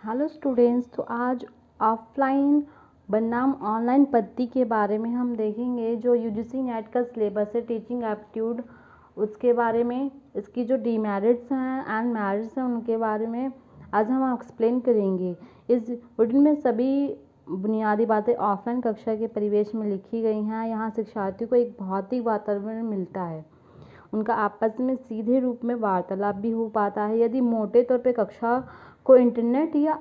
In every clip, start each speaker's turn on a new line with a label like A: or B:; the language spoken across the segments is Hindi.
A: हेलो स्टूडेंट्स, तो आज ऑफलाइन बनाम ऑनलाइन पद्धति के बारे में हम देखेंगे। जो यूजीसी नेट का सिलेबस है टीचिंग एप्टीट्यूड, उसके बारे में, इसकी जो डीमेरिट्स हैं एंड मेरिट्स हैं उनके बारे में आज हम एक्सप्लेन करेंगे। इस वीडियो में सभी बुनियादी बातें ऑफलाइन कक्षा के परिवेश में लिखी गई हैं। यहाँ शिक्षार्थियों को एक भौतिक वातावरण मिलता है, उनका आपस में सीधे रूप में वार्तालाप भी हो पाता है। यदि मोटे तौर पर कक्षा को इंटरनेट या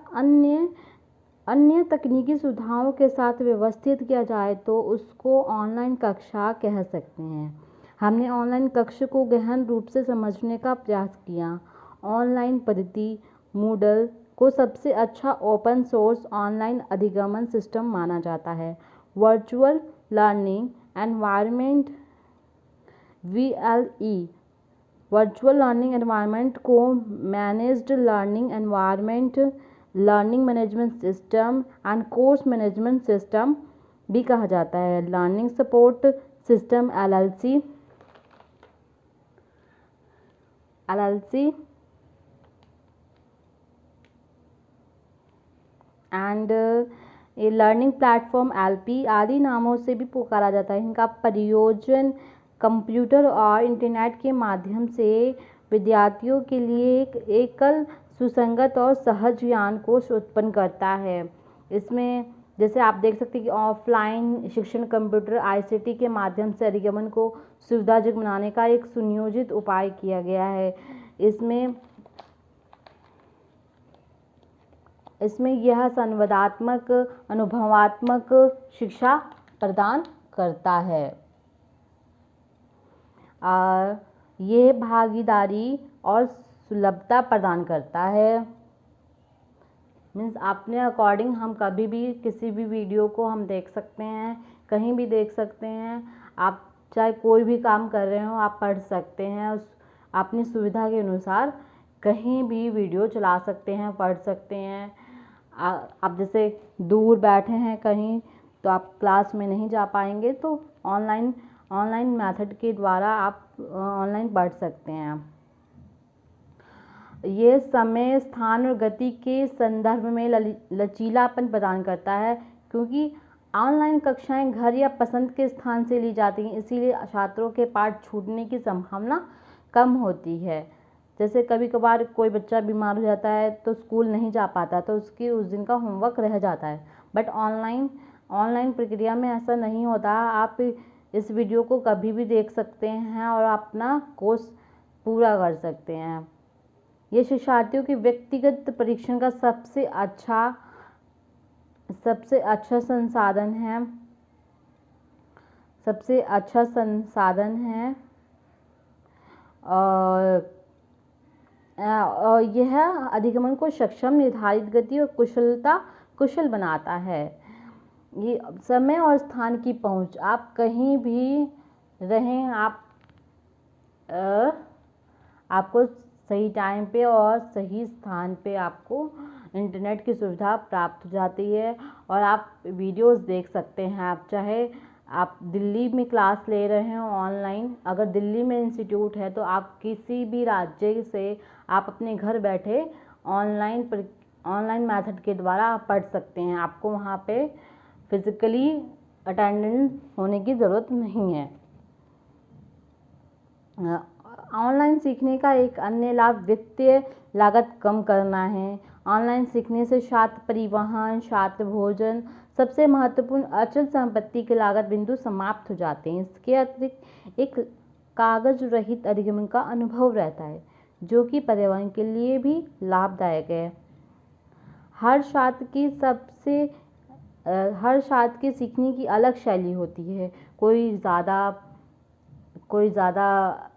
A: अन्य तकनीकी सुविधाओं के साथ व्यवस्थित किया जाए तो उसको ऑनलाइन कक्षा कह सकते हैं। हमने ऑनलाइन कक्षा को गहन रूप से समझने का प्रयास किया। ऑनलाइन पद्धति मूडल को सबसे अच्छा ओपन सोर्स ऑनलाइन अधिगमन सिस्टम माना जाता है। Virtual learning environment VLE virtual learning environment को managed learning environment, learning management system and course management system भी कहा जाता है। Learning support system LLC and learning platform LP आदि नामों से भी पुकारा जाता है। इनका प्रयोजन कंप्यूटर और इंटरनेट के माध्यम से विद्यार्थियों के लिए एक एकल, सुसंगत और सहज ज्ञान कोश उत्पन्न करता है। इसमें जैसे आप देख सकते हैं कि ऑफलाइन शिक्षण कंप्यूटर ICT के माध्यम से अधिगमन को सुविधाजनक बनाने का एक सुनियोजित उपाय किया गया है। इसमें यह संवादात्मक, अनुभवात्मक शिक्षा प्रदान करता है। ये भागीदारी और सुलभता प्रदान करता है। मीन्स अपने अकॉर्डिंग हम कभी भी किसी भी वीडियो को हम देख सकते हैं, कहीं भी देख सकते हैं। आप चाहे कोई भी काम कर रहे हो, आप पढ़ सकते हैं। अपनी सुविधा के अनुसार कहीं भी वीडियो चला सकते हैं, पढ़ सकते हैं। आप जैसे दूर बैठे हैं कहीं, तो आप क्लास में नहीं जा पाएंगे, तो ऑनलाइन मेथड के द्वारा आप ऑनलाइन पढ़ सकते हैं। ये समय, स्थान और गति के संदर्भ में लचीलापन प्रदान करता है, क्योंकि ऑनलाइन कक्षाएं घर या पसंद के स्थान से ली जाती हैं, इसीलिए छात्रों के पाठ छूटने की संभावना कम होती है। जैसे कभी कभार कोई बच्चा बीमार हो जाता है तो स्कूल नहीं जा पाता, तो उसकी उस दिन का होमवर्क रह जाता है। बट ऑनलाइन प्रक्रिया में ऐसा नहीं होता। आप इस वीडियो को कभी भी देख सकते हैं और अपना कोर्स पूरा कर सकते हैं। ये शिक्षार्थियों के व्यक्तिगत परीक्षण का सबसे अच्छा संसाधन है और यह अधिगमन को सक्षम, निर्धारित गति और कुशल बनाता है। ये समय और स्थान की पहुंच, आप कहीं भी रहें, आपको सही टाइम पे और सही स्थान पे आपको इंटरनेट की सुविधा प्राप्त हो जाती है और आप वीडियोस देख सकते हैं। आप चाहे आप दिल्ली में क्लास ले रहे हो ऑनलाइन, अगर दिल्ली में इंस्टीट्यूट है तो आप किसी भी राज्य से आप अपने घर बैठे ऑनलाइन मेथड के द्वारा आप पढ़ सकते हैं। आपको वहाँ पे फिजिकली अटेंडेंस होने की ज़रूरत नहीं है। ऑनलाइन सीखने का एक अन्य लाभ वित्तीय लागत कम करना है। ऑनलाइन सीखने से छात्र परिवहन, छात्र भोजन, सबसे महत्वपूर्ण अचल संपत्ति के लागत बिंदु समाप्त हो जाते हैं। इसके अतिरिक्त एक कागज रहित अधिगमन का अनुभव रहता है, जो कि पर्यावरण के लिए भी लाभदायक है। हर छात्र की सीखने की अलग शैली होती है। कोई ज़्यादा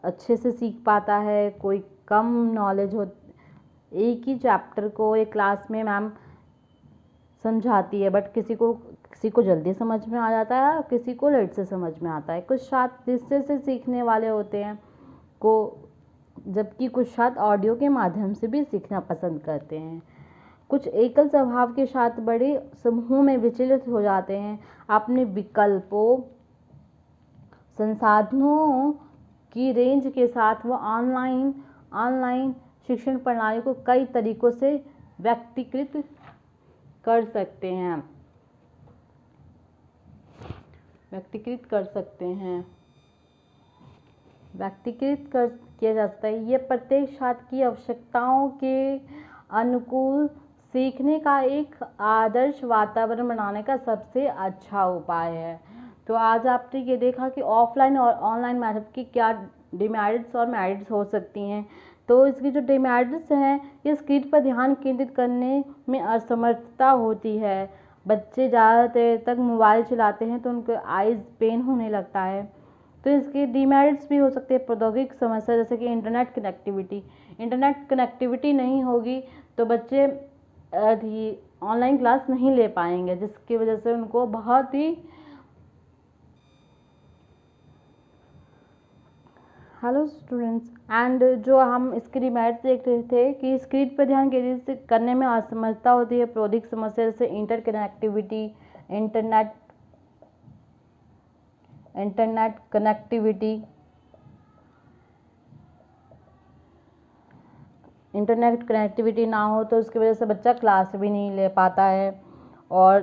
A: अच्छे से सीख पाता है, कोई कम नॉलेज हो। एक ही चैप्टर को एक क्लास में मैम समझाती है, बट किसी को जल्दी समझ में आ जाता है, किसी को लेट से समझ में आता है। कुछ छात्र हिस्से से सीखने वाले होते हैं जबकि कुछ छात्र ऑडियो के माध्यम से भी सीखना पसंद करते हैं। कुछ एकल स्वभाव के छात्र बड़े समूह में विचलित हो जाते हैं। अपने विकल्पों, संसाधनों की रेंज के साथ वो ऑनलाइन शिक्षण प्रणाली को कई तरीकों से व्यक्तिकृत कर सकते हैं, व्यक्तिकृत कर सकते हैं, व्यक्तिकृत कर किया जा सकता है। ये प्रत्येक छात्र की आवश्यकताओं के अनुकूल सीखने का एक आदर्श वातावरण बनाने का सबसे अच्छा उपाय है। तो आज आपने ये देखा कि ऑफलाइन और ऑनलाइन मेथड की क्या डिमेरिट्स और मेरिट्स हो सकती हैं। तो इसकी जो डिमेरिट्स हैं, ये स्क्रीन पर ध्यान केंद्रित करने में असमर्थता होती है। बच्चे ज़्यादा देर तक मोबाइल चलाते हैं तो उनके आइज़ पेन होने लगता है। तो इसके डिमेरिट्स भी हो सकते हैं, प्रौद्योगिक समस्या जैसे कि इंटरनेट कनेक्टिविटी नहीं होगी तो बच्चे ऑनलाइन क्लास नहीं ले पाएंगे, जिसकी वजह से उनको बहुत ही हेलो स्टूडेंट्स एंड जो हम इसके डिमेरिट्स देख रहे थे कि स्क्रीन पर ध्यान केंद्रित करने में असमर्थता होती है, प्रौद्योगिक समस्या जैसे इंटरनेट कनेक्टिविटी ना हो तो उसकी वजह से बच्चा क्लास भी नहीं ले पाता है। और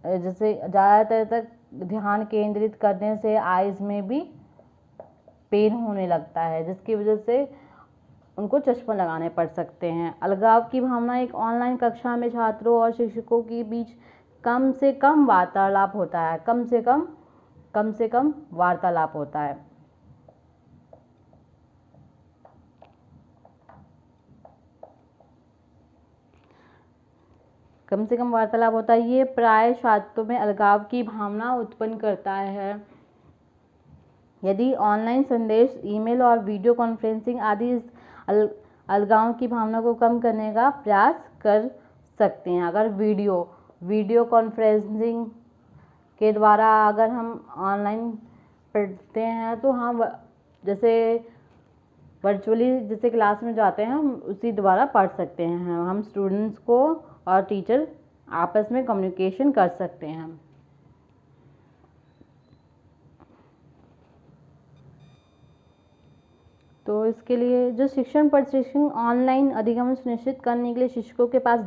A: जैसे ज़्यादातर तक ध्यान केंद्रित करने से आइज़ में भी पेन होने लगता है, जिसकी वजह से उनको चश्मा लगाने पड़ सकते हैं। अलगाव की भावना, एक ऑनलाइन कक्षा में छात्रों और शिक्षकों के बीच कम से कम वार्तालाप होता है, कम से कम वार्तालाप होता है। कम से कम वार्तालाप होता है। ये प्राय छात्रों में अलगाव की भावना उत्पन्न करता है। यदि ऑनलाइन संदेश, ईमेल और वीडियो कॉन्फ्रेंसिंग आदि इस अलगाव की भावना को कम करने का प्रयास कर सकते हैं। अगर वीडियो कॉन्फ्रेंसिंग के द्वारा अगर हम ऑनलाइन पढ़ते हैं तो हम जैसे वर्चुअली जैसे क्लास में जाते हैं हम उसी द्वारा पढ़ सकते हैं। हम स्टूडेंट्स को और टीचर आपस में कम्युनिकेशन कर सकते हैं। तो इसके लिए जो शिक्षण प्रशिक्षण ऑनलाइन अधिगम सुनिश्चित करने के लिए शिक्षकों के पास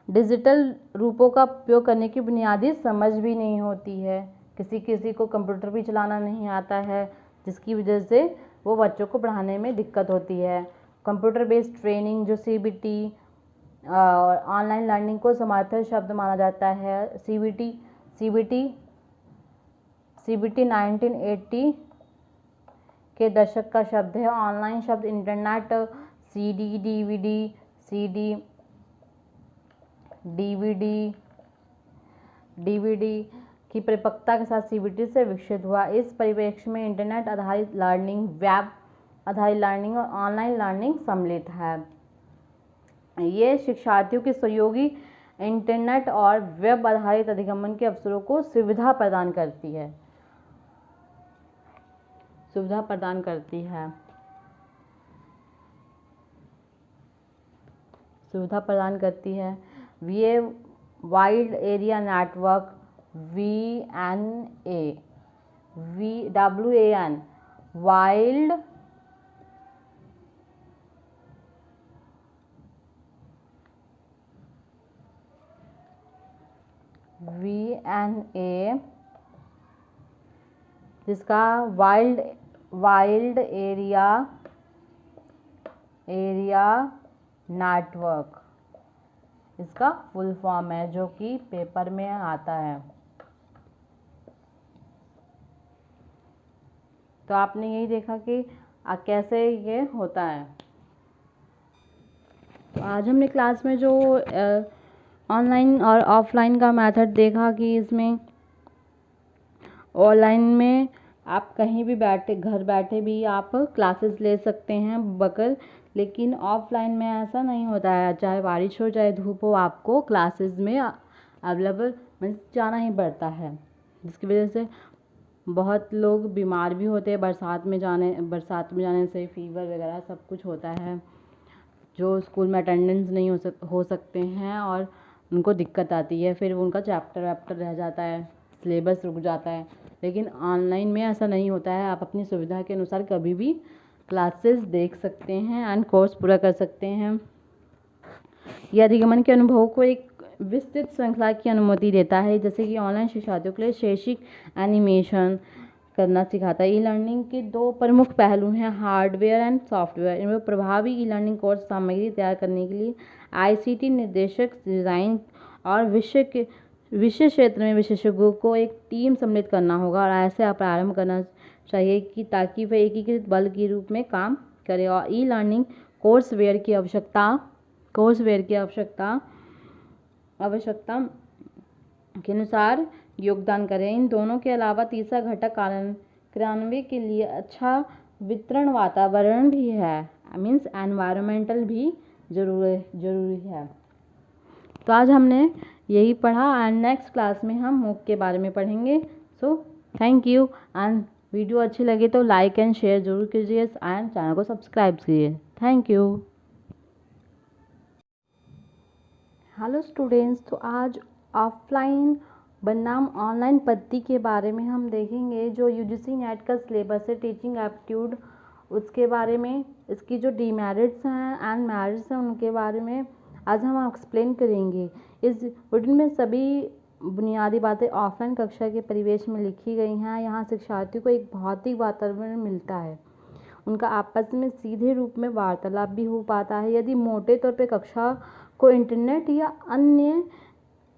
A: डिजिटल रूपों का उपयोग करने की बुनियादी समझ भी नहीं होती है। किसी को कंप्यूटर भी चलाना नहीं आता है, जिसकी वजह से वो बच्चों को पढ़ाने में दिक्कत होती है। कंप्यूटर बेस्ड ट्रेनिंग जो CBT ऑनलाइन लर्निंग को समर्थन शब्द माना जाता है। CBT 1980 के दशक का शब्द है। ऑनलाइन शब्द इंटरनेट, DVD की परिपक्वता के साथ CBT से विकसित हुआ। इस परिप्रेक्ष्य में इंटरनेट आधारित लर्निंग, वेब आधारित लर्निंग और ऑनलाइन लर्निंग सम्मिलित है। ये शिक्षार्थियों के सहयोगी इंटरनेट और वेब आधारित अधिगमन के अवसरों को सुविधा प्रदान करती है। ये wide area network WAN wild VNA, जिसका वाइल्ड एरिया नेटवर्क इसका फुल फॉर्म है, जो कि पेपर में आता है। तो आपने यही देखा कि कैसे ये होता है। तो आज हमने क्लास में जो ऑनलाइन और ऑफलाइन का मेथड देखा कि इसमें ऑनलाइन में आप कहीं भी घर बैठे भी आप क्लासेस ले सकते हैं लेकिन ऑफलाइन में ऐसा नहीं होता है। चाहे बारिश हो चाहे धूप हो, आपको क्लासेस में अवेलेबल जाना ही पड़ता है, जिसकी वजह से बहुत लोग बीमार भी होते हैं। बरसात में जाने से फीवर वगैरह सब कुछ होता है, जो स्कूल में अटेंडेंस नहीं हो सकते हैं और उनको दिक्कत आती है, फिर उनका चैप्टर रह जाता है, सिलेबस रुक जाता है। लेकिन ऑनलाइन में ऐसा नहीं होता है, आप अपनी सुविधा के अनुसार कभी भी क्लासेस देख सकते हैं एंड कोर्स पूरा कर सकते हैं। यह अधिगमन के अनुभवों को एक विस्तृत श्रृंखला की अनुमति देता है, जैसे कि ऑनलाइन शिक्षार्थियों के लिए शैक्षिक एनिमेशन करना सिखाता है। ई लर्निंग के दो प्रमुख पहलू हैं, हार्डवेयर एंड सॉफ्टवेयर। इनमें प्रभावी ई लर्निंग कोर्स सामग्री तैयार करने के लिए आईसीटी निर्देशक, डिज़ाइन और विषय क्षेत्र में विशेषज्ञों को एक टीम सम्मिलित करना होगा और ऐसे प्रारंभ करना चाहिए कि ताकि वह एकीकृत बल के रूप में काम करे। और ई लर्निंग कोर्सवेयर की आवश्यकता के अनुसार योगदान करें। इन दोनों के अलावा तीसरा घटक क्रियान्वयन के लिए अच्छा वितरण वातावरण भी है, मीन्स एनवायरमेंटल भी जरूरी है। तो आज हमने यही पढ़ा एंड नेक्स्ट क्लास में हम मूक के बारे में पढ़ेंगे। So thank you and video अच्छी लगे तो लाइक एंड शेयर जरूर कीजिए एंड चैनल को सब्सक्राइब कीजिए। Thank you. हेलो स्टूडेंट्स, तो आज ऑफलाइन बनाम ऑनलाइन पद्धति के बारे में हम देखेंगे। जो यूजीसी नेट का सिलेबस है टीचिंग एप्टीट्यूड, उसके बारे में, इसकी जो डीमेरिट्स हैं एंड मेरिट्स हैं उनके बारे में आज हम एक्सप्लेन करेंगे। इस वीडियो में सभी बुनियादी बातें ऑफलाइन कक्षा के परिवेश में लिखी गई हैं। यहाँ शिक्षार्थियों को एक भौतिक वातावरण मिलता है, उनका आपस में सीधे रूप में वार्तालाप भी हो पाता है। यदि मोटे तौर पे कक्षा को इंटरनेट या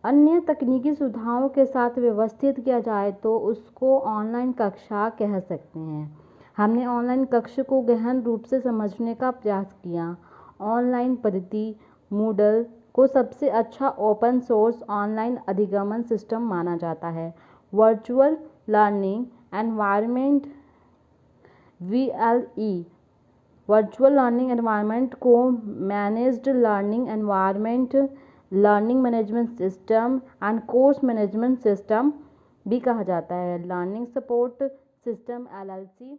A: अन्य तकनीकी सुविधाओं के साथ व्यवस्थित किया जाए तो उसको ऑनलाइन कक्षा कह सकते हैं। हमने ऑनलाइन कक्षा को गहन रूप से समझने का प्रयास किया। ऑनलाइन पद्धति मूडल को सबसे अच्छा ओपन सोर्स ऑनलाइन अधिगमन सिस्टम माना जाता है। Virtual learning environment VLE virtual learning environment को managed learning environment, learning management system and course management system भी कहा जाता है। Learning support system LLC